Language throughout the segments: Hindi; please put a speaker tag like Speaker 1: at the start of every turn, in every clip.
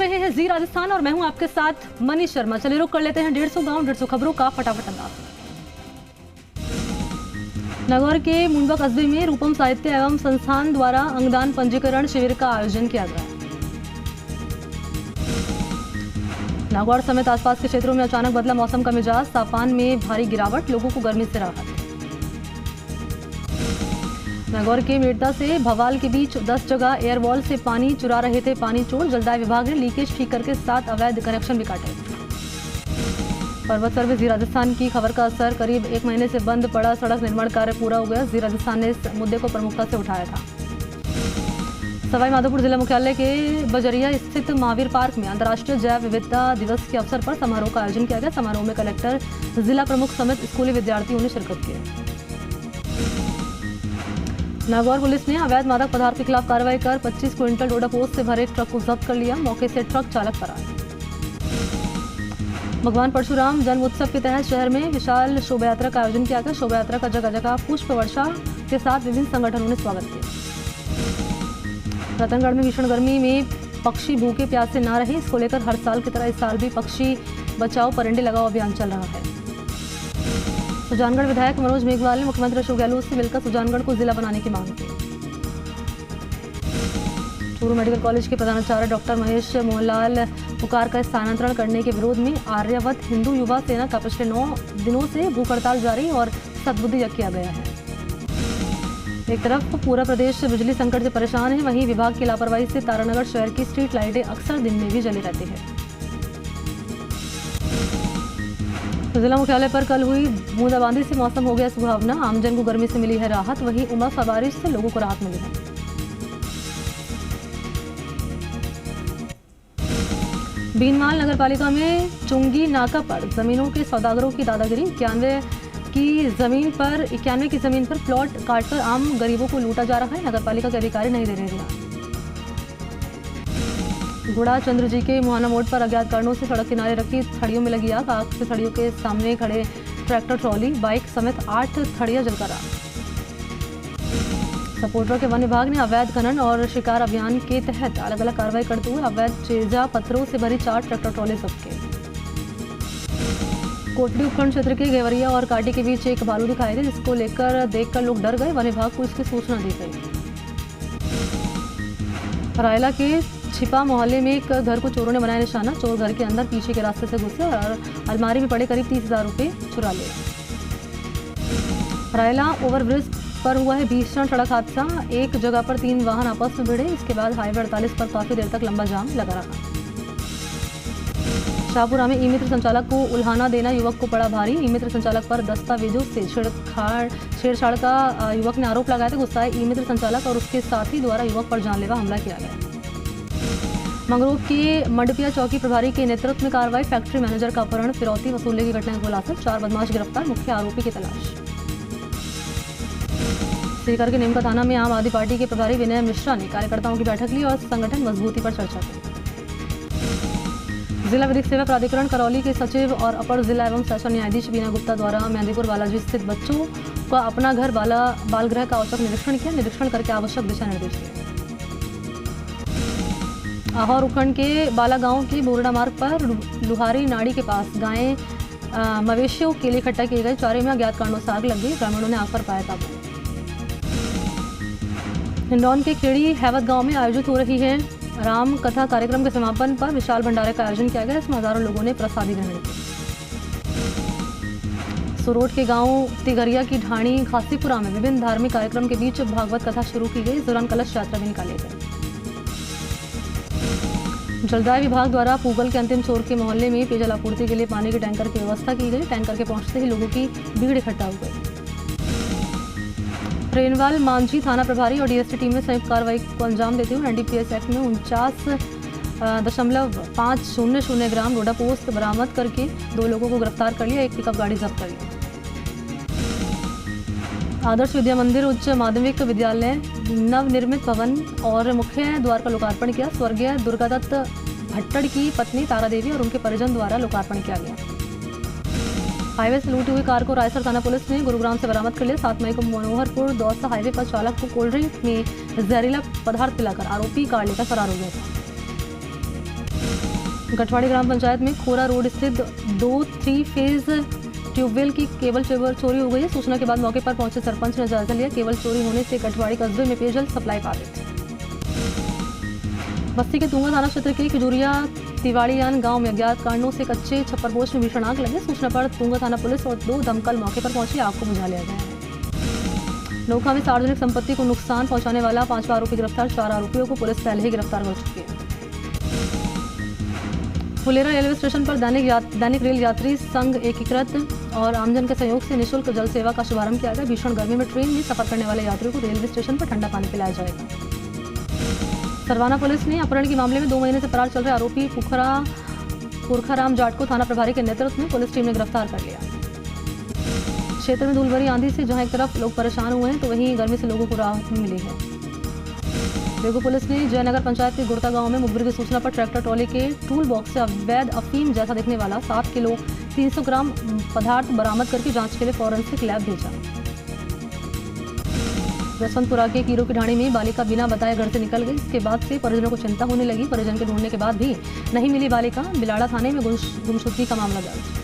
Speaker 1: रहे हैं जी राजस्थान और मैं हूं आपके साथ मनीष शर्मा। चलिए रुक कर लेते हैं 150 गांव 150 खबरों का फटाफट अंदाज। नागौर के मुंडवा कस्बे में रूपम साहित्य एवं संस्थान द्वारा अंगदान पंजीकरण शिविर का आयोजन किया गया। नागौर समेत आसपास के क्षेत्रों में अचानक बदला मौसम का मिजाज, तापमान में भारी गिरावट, लोगों को गर्मी से राहत। नागौर के मेड़ता से भवाल के बीच 10 जगह एयरवॉल से पानी चुरा रहे थे पानी चोर, जलदाय विभाग ने लीकेज ठीक करके 7 अवैध कनेक्शन भी काटे। पर्वत सर्विस जी राजस्थान की खबर का असर, करीब 1 महीने से बंद पड़ा सड़क निर्माण कार्य पूरा हो गया। जी राजस्थान ने इस मुद्दे को प्रमुखता से उठाया था। सवाई माधोपुर जिला मुख्यालय के बजरिया स्थित महावीर पार्क में अंतर्राष्ट्रीय जैव विविधता दिवस के अवसर पर समारोह का आयोजन किया गया। समारोह में कलेक्टर, जिला प्रमुख समेत स्कूली विद्यार्थियों ने शिरकत की। नागौर पुलिस ने अवैध मादक पदार्थ के खिलाफ कार्रवाई कर 25 क्विंटल डोडा पोस्त से भरे ट्रक को जब्त कर लिया। मौके से ट्रक चालक फरार। भगवान परशुराम जन्म उत्सव के तहत शहर में विशाल शोभा यात्रा का आयोजन किया गया। शोभा यात्रा का जगह जगह पुष्प वर्षा के साथ विभिन्न संगठनों ने स्वागत किया। रतनगढ़ में भीषण गर्मी में पक्षी भूखे प्यासे ना रहे, इसको लेकर हर साल की तरह इस साल भी पक्षी बचाओ परिंदे लगाओ अभियान चल रहा है। सुजानगढ़ विधायक मनोज मेघवाल ने मुख्यमंत्री अशोक गहलोत से मिलकर सुजानगढ़ को जिला बनाने की मांग की। चूरू मेडिकल कॉलेज के प्रधानाचार्य डॉक्टर महेश मोहनलाल पुकार का स्थानांतरण करने के विरोध में आर्यवत हिंदू युवा सेना का पिछले 9 दिनों से भूख हड़ताल जारी और सद्बुद्धि किया गया है। एक तरफ पूरा प्रदेश बिजली संकट से परेशान है, वहीं विभाग की लापरवाही से तारानगर शहर की स्ट्रीट लाइटें अक्सर दिन में भी जली रहती है। जिला मुख्यालय पर कल हुई बूंदाबांदी से मौसम हो गया सुहावना, आमजन को गर्मी से मिली है राहत, वहीं उमस और बारिश से लोगों को राहत मिली है। बीनमाल नगरपालिका में चुंगी नाका पर जमीनों के सौदागरों की दादागिरी। 91 की जमीन पर प्लॉट काटकर आम गरीबों को लूटा जा रहा है। नगरपालिका के अधिकारी नहीं दे रहे ध्यान। गुड़ा चंद्र जी के मुहाना मोड़ पर अज्ञात कारणों से सड़क किनारे रखी थड़ियों में लगी आग। आग से थड़ियों के सामने खड़े ट्रैक्टर, ट्रॉली, बाइक समेत 8 थड़ियां जलकर आग। सपोर्टर के वन विभाग ने अवैध खनन और शिकार अभियान के तहत अलग अलग कार्रवाई करते हुए अवैध चेजा पत्थरों से भरी 4 ट्रैक्टर ट्रॉली जब्त किए। कोटली उपखंड क्षेत्र के घेवरिया और काटी के बीच एक भालू दिखाई दे, जिसको लेकर देखकर लोग डर गए। वन विभाग को इसकी सूचना दी गई। रायला के छिपा मोहल्ले में एक घर को चोरों ने बनाया निशाना। चोर घर के अंदर पीछे के रास्ते से घुसे और अलमारी में पड़े करीब 30,000 रुपये चुरा लिए। रायला ओवरब्रिज पर हुआ है भीषण सड़क हादसा। एक जगह पर 3 वाहन आपस में भिड़े, इसके बाद हाईवे 48 पर काफी देर तक लंबा जाम लगा रहा। शाहपुरा में ई मित्र संचालक को उल्हाना देना युवक को पड़ा भारी। ई मित्र संचालक पर दस्तावेजों से छेड़छाड़ का युवक ने आरोप लगाया था। गुस्साए ई मित्र संचालक और उसके साथी द्वारा युवक पर जानलेवा हमला किया गया। मंगरूप के मंडपिया चौकी प्रभारी के नेतृत्व में कार्रवाई। फैक्ट्री मैनेजर का अपहरण, फिरौती वसूलने की घटना का खुलासा, 4 बदमाश गिरफ्तार, मुख्य आरोपी की तलाश। सीकर के नीमका थाना में आम आदमी पार्टी के प्रभारी विनय मिश्रा ने कार्यकर्ताओं की बैठक ली और संगठन मजबूती पर चर्चा की। जिला विधिक सेवा प्राधिकरण करौली के सचिव और अपर जिला एवं सेशन न्यायाधीश बीना गुप्ता द्वारा मेहंदीपुर बालाजी स्थित बच्चों का अपना घर बाल गृह का औचक निरीक्षण किया। निरीक्षण करके आवश्यक दिशा निर्देश दिए। आहोर उपखंड के बाला गांव के बोरडा मार्ग पर लुहारी नाड़ी के पास गायें मवेशियों के लिए इकट्ठा किए गए चारे में अज्ञात कारणों से आग लग गई। ग्रामीणों ने आग पर पाया काबू। हिंडौन के खेड़ी हैवत गांव में आयोजित हो रही है राम कथा कार्यक्रम के समापन पर विशाल भंडारे का आयोजन किया गया। इसमें हजारों लोगों ने प्रसादी ग्रहण की। सुरोट के गांव तिगरिया की ढाणी खासीपुरा में विभिन्न धार्मिक कार्यक्रम के बीच भागवत कथा शुरू की गई। इस दौरान कलश यात्रा भी निकाली गई। जलदाय विभाग द्वारा पूगल के अंतिम छोर के मोहल्ले में पेयजल आपूर्ति के लिए पानी के टैंकर की व्यवस्था की गई। टैंकर के पहुंचते ही लोगों की भीड़ इकट्ठा हो गई। रेनवाल मांझी थाना प्रभारी और डीएसटी टीम ने संयुक्त कार्रवाई को अंजाम देते हुए एनडीपीएस एक्ट में 49.500 ग्राम डोडा पोस्त बरामद करके 2 लोगों को गिरफ्तार कर लिया। एक पिकअप गाड़ी जब्त कर ली। आदर्श विद्या मंदिर उच्च माध्यमिक विद्यालय नवनिर्मित भवन और मुख्य द्वार का लोकार्पण किया। स्वर्गीय दुर्गादत्त भट्टड़ की पत्नी तारा देवी और उनके परिजन द्वारा लोकार्पण किया गया। हाईवे से लूटी हुई कार को रायसर थाना पुलिस ने गुरुग्राम से बरामद कर लिया। 7 मई को मनोहरपुर दौसा हाईवे पर चालक को कोल्ड ड्रिंक में जहरीला पदार्थ पिलाकर आरोपी कार लेकर फरार हो गया था। गठवाड़ी ग्राम पंचायत में खोरा रोड स्थित 3 फेज ट्यूबवेल की केबल चोरी हो गई है। सूचना के बाद मौके पर पहुंचे सरपंच ने जायजा लिया। केबल चोरी होने से गठवाड़ी कस्बे में पेयजल सप्लाई बाधित। बस्ती के तुंगा थाना क्षेत्र के खजूरिया तिवाड़ियान गांव में अज्ञात कारणों से कच्चे छप्परपोश में भीषण आग लगी। सूचना पर तुंगा थाना पुलिस और 2 दमकल मौके पर पहुंची, आग को बुझा लिया गया है। नोखा में सार्वजनिक संपत्ति को नुकसान पहुंचाने वाला 5वां आरोपी गिरफ्तार। 4 आरोपियों को पुलिस पहले ही गिरफ्तार कर चुकी है। फुलेरा रेलवे स्टेशन पर दैनिक रेल यात्री संघ एकीकृत और आमजन के सहयोग से निःशुल्क जल सेवा का शुभारंभ किया गया। भीषण गर्मी में ट्रेन में सफर करने वाले यात्रियों को रेलवे स्टेशन पर ठंडा पानी पिलाया जाएगा। सरवाना पुलिस ने अपहरण के मामले में 2 महीने से फरार चल रहे आरोपी पुरखाराम जाट को थाना प्रभारी के नेतृत्व में पुलिस टीम ने गिरफ्तार कर लिया। क्षेत्र में धूलभरी आंधी से जहां एक तरफ लोग परेशान हुए हैं तो वहीं गर्मी से लोगों को राहत मिली है। बेगू पुलिस ने जयनगर पंचायत के गुड़ता गांव में मुखबिर की सूचना पर ट्रैक्टर ट्रॉली के टूल बॉक्स से अवैध अफीम जैसा दिखने वाला 7 किलो 300 ग्राम पदार्थ बरामद करके जांच के लिए फॉरेंसिक लैब भेजा। जसवंतपुरा के कीरो की ढाणी में बालिका बिना बताए घर से निकल गई। इसके बाद से परिजनों को चिंता होने लगी। परिजन के ढूंढने के बाद भी नहीं मिली बालिका। बिलाड़ा थाने में गुमशुदगी का मामला दर्ज।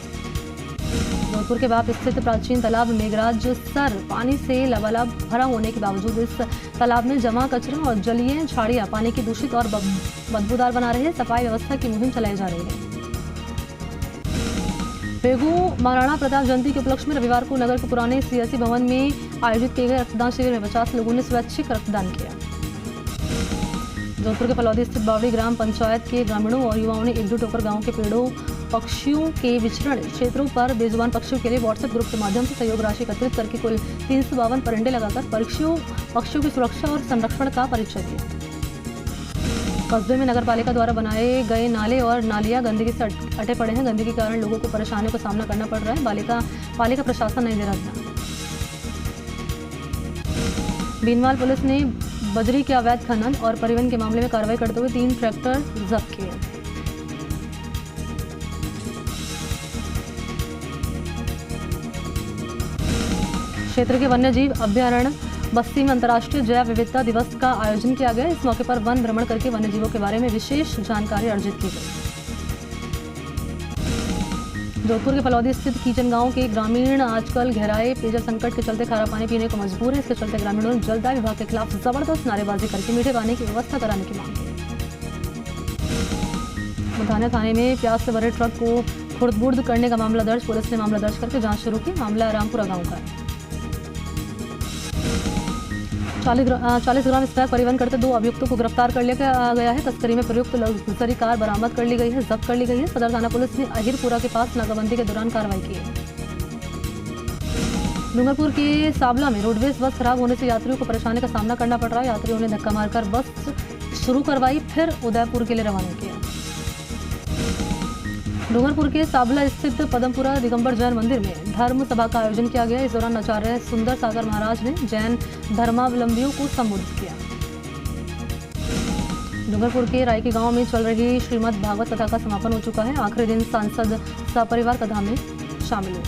Speaker 1: जोधपुर के बाप स्थित प्राचीन तालाब मेघराज सर पानी से लबालब भरा होने के बावजूद इस तालाब में जमा कचरा और जलीय झाड़ियां पानी की दूषित और बदबूदार बना रहे हैं। सफाई व्यवस्था की मुहिम चलाई जा रही है। बेगू महाराणा प्रताप जयंती के उपलक्ष्य में रविवार को नगर के पुराने सियासी भवन में आयोजित किए गए रक्तदान शिविर में 50 लोगों ने स्वैच्छिक रक्तदान किया। जोधपुर के फलौदी स्थित बावड़ी ग्राम पंचायत के ग्रामीणों और युवाओं ने एकजुट होकर गांव के पेड़ों पक्षियों के विचरण क्षेत्रों पर बेजुबान पक्षियों के लिए व्हाट्सएप ग्रुप के माध्यम से सहयोग राशि एकत्रित करके कुल 352 परिंदे लगाकर पक्षियों की सुरक्षा और संरक्षण का परिचय दिया। कस्बे में नगरपालिका द्वारा बनाए गए नाले और नालियां गंदगी से अटे पड़े हैं। गंदगी के कारण लोगों को परेशानियों का सामना करना पड़ रहा है। पालिका प्रशासन नहीं दे रहा ध्यान। बीनवाल पुलिस ने बजरी के अवैध खनन और परिवहन के मामले में कार्रवाई करते हुए 3 ट्रैक्टर जब्त किए। क्षेत्र के वन्यजीव अभ्यारण्य बस्ती में अंतर्राष्ट्रीय जैव विविधता दिवस का आयोजन किया गया। इस मौके पर वन भ्रमण करके वन्यजीवों के बारे में विशेष जानकारी अर्जित की गई। जोधपुर के फलौदी स्थित कीचन गांव के ग्रामीण आजकल गहराए पेयजल संकट के चलते खारा पानी पीने को मजबूर है। इसके चलते ग्रामीणों ने जलदाय विभाग के खिलाफ जबरदस्त नारेबाजी करके मीठे पानी की व्यवस्था कराने की मांग की। मुठाना थाने में प्याज से भरे ट्रक को खुर्द-बुर्द करने का मामला दर्ज। पुलिस ने मामला दर्ज करके जांच शुरू की। मामला रामपुरा गांव का है। 40 ग्राम स्मैक परिवहन करते 2 अभियुक्तों को गिरफ्तार कर लिया गया है। तस्करी में प्रयुक्त लग्जरी कार बरामद कर ली गई है, जब्त कर ली गई है। सदर थाना पुलिस ने अहिरपुरा के पास नाकाबंदी के दौरान कार्रवाई की है। डूंगरपुर के साबला में रोडवेज बस खराब होने से यात्रियों को परेशानी का सामना करना पड़ रहा है। यात्रियों ने धक्का मारकर बस शुरू करवाई, फिर उदयपुर के लिए रवाना किया। डूंगरपुर के साबला स्थित पदमपुरा दिगंबर जैन मंदिर में धर्म सभा का आयोजन किया गया। इस दौरान आचार्य सुंदर सागर महाराज ने जैन धर्मावलंबियों को संबोधित किया। डूंगरपुर के रायकी गांव में चल रही श्रीमद् भागवत कथा का समापन हो चुका है। आखिरी दिन सांसद सपरिवार कथा में शामिल हुए।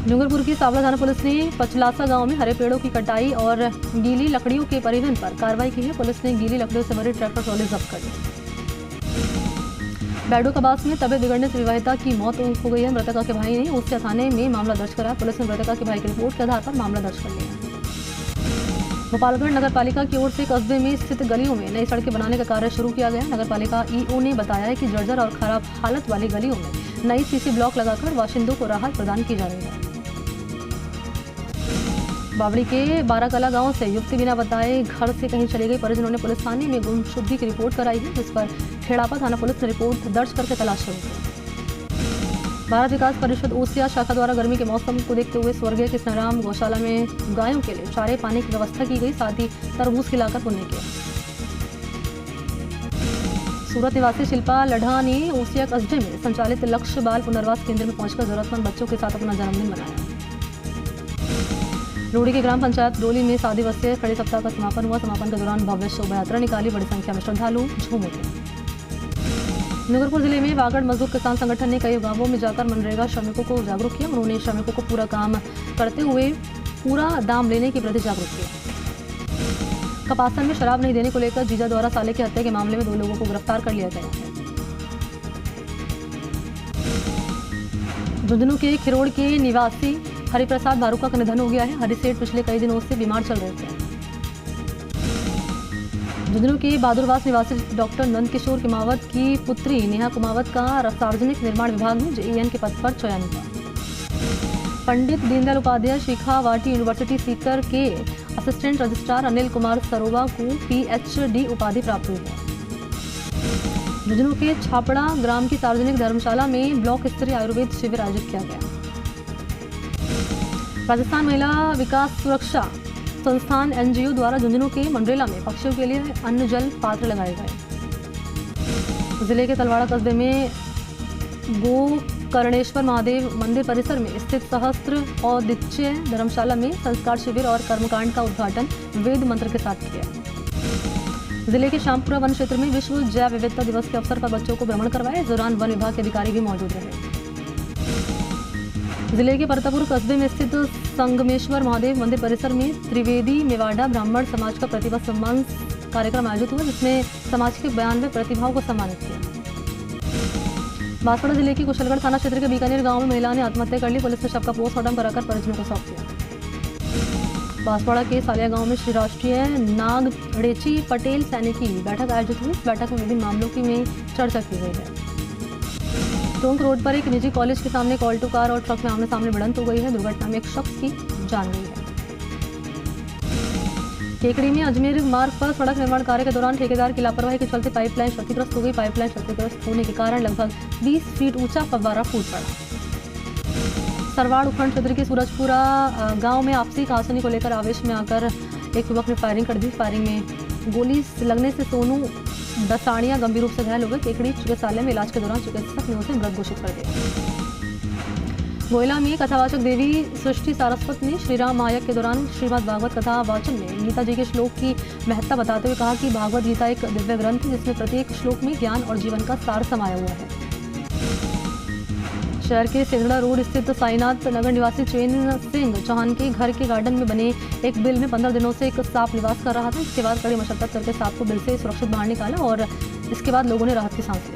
Speaker 1: डूंगरपुर की साबला थाना पुलिस ने पचलासा गांव में हरे पेड़ों की कटाई और गीली लकड़ियों के परिवहन पर कार्रवाई की है। पुलिस ने गीली लकड़ियों से भरी ट्रैक्टर ट्रॉली जब्त कर ली। बैडो कबास में तबीयत बिगड़ने से विवाहिता की मौत हो गई है। मृतका के भाई ने उसके थाने में मामला दर्ज कराया। पुलिस ने मृतका के भाई की रिपोर्ट के आधार पर मामला दर्ज कर लिया। गोपालगढ़ नगरपालिका की ओर से कस्बे में स्थित गलियों में नई सड़कें बनाने का कार्य शुरू किया गया। नगरपालिका ईओ ने बताया है कि जर्जर और खराब हालत वाली गलियों में नई सीसी ब्लॉक लगाकर बाशिंदों को राहत प्रदान की जा रही है। बावड़ी के बाराकला गांव से युवती बिना बताए घर से कहीं चली गई। परिजनों ने पुलिस थाने में गुमशुदगी की रिपोर्ट कराई है, जिस पर खेड़ापा थाना पुलिस ने रिपोर्ट दर्ज करके तलाश शुरू की। भारत विकास परिषद ओसिया शाखा द्वारा गर्मी के मौसम को देखते हुए स्वर्गीय कृष्णाराम गौशाला में गायों के लिए चारे पानी की व्यवस्था की गई। साथ ही तरबूज खिलाकर पुण्य किया। सूरत निवासी शिल्पा लढ़ा ने ओसिया कस्बे में संचालित लक्ष्य बाल पुनर्वास केंद्र में पहुंचकर जरूरतमंद बच्चों के साथ अपना जन्मदिन मनाया। लोड़ी के ग्राम पंचायत डोली में शादी वस्ते खड़े सप्ताह का समापन हुआ। समापन के दौरान भव्य शोभा यात्रा निकाली। बड़ी संख्या में श्रद्धालु झूम उठे। डूंगरपुर जिले में वागड़ मजदूर किसान संगठन ने कई गांवों में जाकर मनरेगा श्रमिकों को जागरूक किया। उन्होंने श्रमिकों को पूरा काम करते हुए पूरा दाम लेने के प्रति जागरूक किया। कपासन में शराब नहीं देने को लेकर जीजा द्वारा साले की हत्या के मामले में 2 लोगों को गिरफ्तार कर लिया गया है। झुंझुनू के खिरोड़ के निवासी हरिप्रसाद भारुका का निधन हो गया है। हरिसेठ पिछले कई दिनों से बीमार चल रहे थे। झुंझुनू के बहादुरवास निवासी डॉक्टर नंदकिशोर कुमावत की पुत्री नेहा कुमावत का सार्वजनिक निर्माण विभाग में जेईएन के पद पर चयन हुआ। पंडित दीनदयाल उपाध्याय शेखावाटी यूनिवर्सिटी सीकर के असिस्टेंट रजिस्ट्रार अनिल कुमार सरोवा को पीएचडी उपाधि प्राप्त हुई है। झुंझुनू के छापड़ा ग्राम की सार्वजनिक धर्मशाला में ब्लॉक स्तरीय आयुर्वेद शिविर आयोजित किया गया। राजस्थान महिला विकास सुरक्षा संस्थान एनजीओ द्वारा झुंझुनू के मंडरेला में पक्षियों के लिए अन्न जल पात्र लगाए गए। जिले के तलवाड़ा कस्बे में गोकर्णेश्वर महादेव मंदिर परिसर में स्थित सहस्त्र औदिच्य धर्मशाला में संस्कार शिविर और कर्मकांड का उद्घाटन वेद मंत्र के साथ किया। जिले के श्यामपुरा वन क्षेत्र में विश्व जैव विविधता दिवस के अवसर पर बच्चों को भ्रमण करवाया। इस दौरान वन विभाग के अधिकारी भी मौजूद रहे। जिले के परतापुर कस्बे में स्थित संगमेश्वर महादेव मंदिर परिसर में त्रिवेदी मेवाड़ा ब्राह्मण समाज का प्रतिभा सम्मान कार्यक्रम आयोजित हुआ, जिसमें समाज के 92 प्रतिभाओं को सम्मानित किया। बांसवाड़ा जिले के कुशलगढ़ थाना क्षेत्र के बीकानेर गांव में महिला ने आत्महत्या कर ली। पुलिस ने शव का पोस्टमार्टम कराकर परिजनों को सौंप दिया। बांसवाड़ा के सालिया गांव में श्री राष्ट्रीय नागड़ेची पटेल सैनिकी बैठक आयोजित हुई। इस बैठक में विभिन्न मामलों की में चर्चा की गई है। टोंक रोड पर एक निजी कॉलेज के सामने ऑल्टो कार और ट्रक में आमने सामने भिड़ंत हो गई है। दुर्घटना में एक शख्स की जान गई है। केकड़ी में अजमेर मार्ग पर सड़क निर्माण कार्य के दौरान ठेकेदार की लापरवाही के चलते पाइपलाइन क्षतिग्रस्त हो गई। पाइपलाइन क्षतिग्रस्त होने के कारण लगभग 20 फीट ऊंचा फव्वारा फूट पड़ा। सरवाड़ उपखंड क्षेत्र के सूरजपुरा गांव में आपसी कहासुनी को लेकर आवेश में आकर एक युवक ने फायरिंग कर दी। फायरिंग में गोली लगने से सोनू दसाड़िया गंभीर रूप से घायल हो गए। केकड़ी चिकित्सालय में इलाज के दौरान चिकित्सक ने उसे मृत घोषित कर दिया। गोयला में कथावाचक देवी सृष्टि सारस्वत ने श्रीराम महायज्ञ के दौरान श्रीमद् भागवत कथा वाचन में गीता जी के श्लोक की महत्ता बताते हुए कहा कि भागवत गीता एक दिव्य ग्रंथ है, जिसमें प्रत्येक श्लोक में ज्ञान और जीवन का सार समाया हुआ है। शहर के सेंधड़ा रोड स्थित साईनाथ नगर निवासी चैन सिंह चौहान के घर के गार्डन में बने एक बिल में 15 दिनों से एक सांप निवास कर रहा था। इसके बाद कड़ी मशक्कत करके सांप को बिल से सुरक्षित बाहर निकाला और इसके बाद लोगों ने राहत की सांस ली।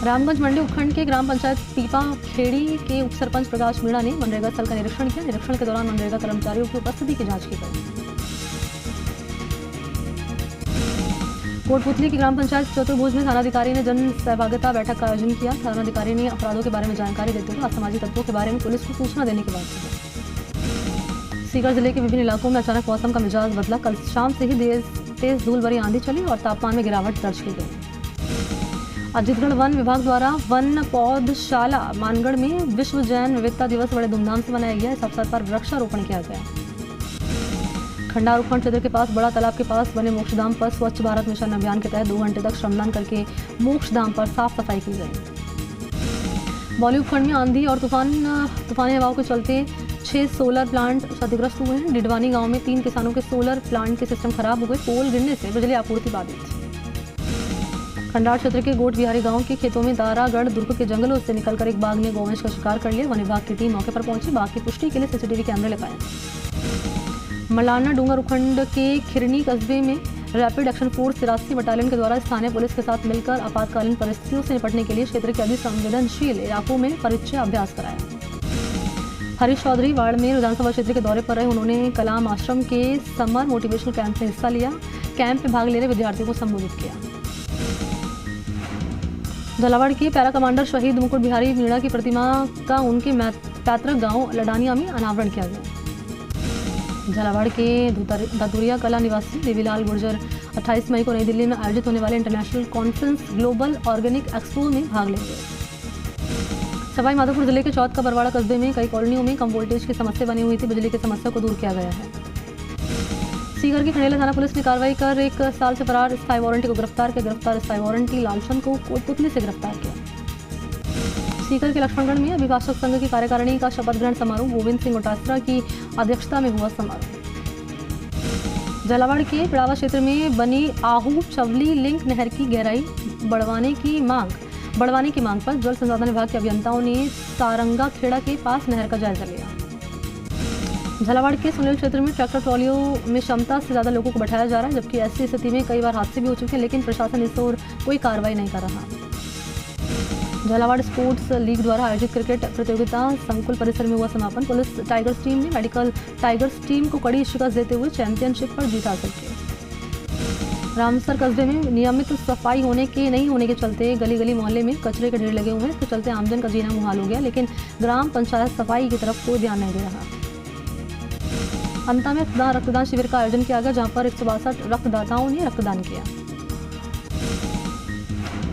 Speaker 1: रामगंज मंडी उपखंड के ग्राम पंचायत पीपा खेड़ी के उप सरपंच प्रकाश मीणा ने मनरेगा स्थल का निरीक्षण किया। निरीक्षण के दौरान मनरेगा कर्मचारियों की उपस्थिति की जांच की गई। कोटपुतली की ग्राम पंचायत चतुर्भुज में थानाधिकारी ने जन सहभागिता बैठक का आयोजन किया। थानाधिकारी ने अपराधों के बारे में जानकारी देते हुए असामाजिक तत्वों के बारे में पुलिस को सूचना देने की बात की। सीकर जिले के विभिन्न इलाकों में अचानक मौसम का मिजाज बदला। कल शाम से ही तेज धूल भरी आंधी चली और तापमान में गिरावट दर्ज की गई। अजीतगढ़ वन विभाग द्वारा वन पौधशाला मानगढ़ में विश्व जैव विविधता दिवस बड़े धूमधाम से मनाया गया। इस अवसर पर वृक्षारोपण किया गया। खंडार उपखंड क्षेत्र के पास बड़ा तालाब के पास बने मोक्षधाम पर स्वच्छ भारत मिशन अभियान के तहत 2 घंटे तक श्रमदान करके मोक्षधाम पर साफ सफाई की गई। बौली उपखंड में आंधी और तूफानी हवाओं के चलते 6 सोलर प्लांट क्षतिग्रस्त हुए हैं। डिडवानी गांव में 3 किसानों के सोलर प्लांट के सिस्टम खराब हो गए। पोल गिरने से बिजली आपूर्ति बाधित। खंडार क्षेत्र के गोट बिहारी गांव के खेतों में दारागढ़ दुर्ग के जंगलों से निकलकर एक बाघ ने गौवंश का शिकार कर लिया। वन विभाग की टीम मौके पर पहुंची। बाघ की पुष्टि के लिए सीसीटीवी कैमरे लगाए। मलाना डूंगर उपखंड के खिरनी कस्बे में रैपिड एक्शन फोर्स 83 बटालियन के द्वारा स्थानीय पुलिस के साथ मिलकर आपातकालीन परिस्थितियों से निपटने के लिए क्षेत्र के अधिसंवेदनशील इलाकों में परिचय अभ्यास कराया। हरीश चौधरी बाड़मेर विधानसभा क्षेत्र के दौरे पर रहे। उन्होंने कलाम आश्रम के समर मोटिवेशनल कैंप में हिस्सा लिया। कैंप में भाग ले रहे विद्यार्थियों को संबोधित किया। झालावाड़ के पैरा कमांडर शहीद मुकुट बिहारी मीणा की प्रतिमा का उनके पैतृक गांव लडानिया में अनावरण किया गया। झालावाड़ के धतुरिया कला निवासी देवीलाल गुर्जर 28 मई को नई दिल्ली में आयोजित होने वाले international conference global organic expo में भाग लेंगे। सवाई माधोपुर जिले के चौथ का बरवाड़ा कस्बे में कई कॉलोनियों में कम वोल्टेज की समस्या बनी हुई थी। बिजली की समस्या को दूर किया गया है। सीकर की खंडेला थाना पुलिस ने कार्रवाई कर 1 साल से फरार स्थायी वारंटी को गिरफ्तार किया। गिरफ्तार स्थायी वारंटी लालचंद को कोटपुतली से गिरफ्तार किया। सीकर के लक्ष्मणगढ़ में अभिभाषक संघ की कार्यकारिणी का शपथ ग्रहण समारोह गोविंद सिंह गोटासरा की अध्यक्षता में हुआ समारोह। झालावाड़ के पिड़ावा क्षेत्र में बनी आहू चवली लिंक नहर की गहराई बढ़वाने की मांग पर जल संसाधन विभाग के अभियंताओं ने सारंगा खेड़ा के पास नहर का जायजा लिया। झालावाड़ के सुनील क्षेत्र में ट्रैक्टर ट्रॉलियों में क्षमता से ज़्यादा लोगों को बैठाया जा रहा है, जबकि ऐसी स्थिति में कई बार हादसे भी हो चुके हैं, लेकिन प्रशासन इस ओर कोई कार्रवाई नहीं कर रहा। झालावाड़ स्पोर्ट्स लीग द्वारा आयोजित क्रिकेट प्रतियोगिता संकुल परिसर में हुआ समापन। पुलिस टाइगर्स टीम ने मेडिकल टाइगर्स टीम को कड़ी शिकस्त देते हुए चैंपियनशिप पर जीत हासिल की। रामसर कस्बे में नियमित सफाई नहीं होने के चलते गली गली मोहल्ले में कचरे के ढेर लगे हुए हैं। इसके चलते आमजन का जीना मुहाल हो गया, लेकिन ग्राम पंचायत सफाई की तरफ कोई ध्यान नहीं दे रहा। अंता में रक्तदान शिविर का आयोजन किया गया, जहां पर 162 रक्तदाताओं ने रक्तदान किया।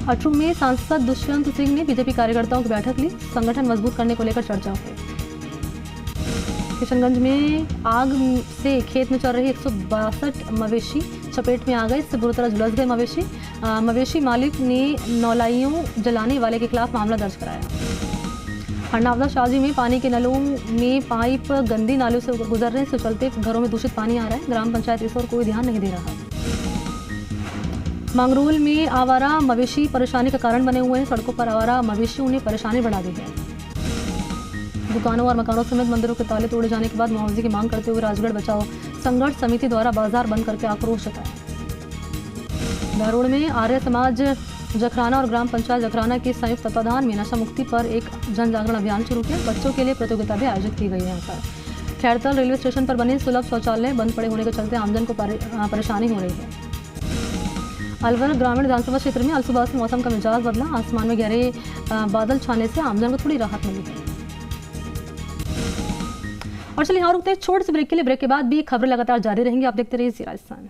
Speaker 1: अटरू में सांसद दुष्यंत सिंह ने बीजेपी कार्यकर्ताओं की बैठक ली, संगठन मजबूत करने को लेकर चर्चा हुई। किशनगंज में आग से खेत में चल रही 162 मवेशी चपेट में आ गए, इससे बुरी तरह झुलस गए मवेशी। मवेशी मालिक ने नौलाइयों जलाने वाले के खिलाफ मामला दर्ज कराया। हरनावदा शाजी में पानी के नलों में पाइप गंदी नालियों से गुजर रहे हैं, इसके चलते घरों में दूषित पानी आ रहा है। ग्राम पंचायत इस ओर कोई ध्यान नहीं दे रहा। मंगरूल में आवारा मवेशी परेशानी का कारण बने हुए हैं। सड़कों पर आवारा मवेशियों ने परेशानी बढ़ा दी है। दुकानों और मकानों समेत मंदिरों के ताले तोड़े जाने के बाद मुआवजे की मांग करते हुए राजगढ़ बचाओ संघर्ष समिति द्वारा बाजार बंद करके आक्रोश जताया। बहरोड़ में आर्य समाज जखराना और ग्राम पंचायत जखराना के संयुक्त तत्वाधान में नशा मुक्ति पर एक जन जागरण अभियान शुरू किया। बच्चों के लिए प्रतियोगिता भी आयोजित की गई है। यहाँ पर खैरतल रेलवे स्टेशन पर बने सुलभ शौचालय बंद पड़े होने के चलते आमजन को परेशानी हो रही है। अलवर ग्रामीण विधानसभा क्षेत्र में अलसुबह से मौसम का मिजाज बदला, आसमान में गहरे बादल छाने से आमजन को थोड़ी राहत मिली है। और चलिए यहाँ रुकते हैं छोटे से ब्रेक के लिए। ब्रेक के बाद भी खबरें लगातार जारी रहेंगी, आप देखते रहिए राजस्थान।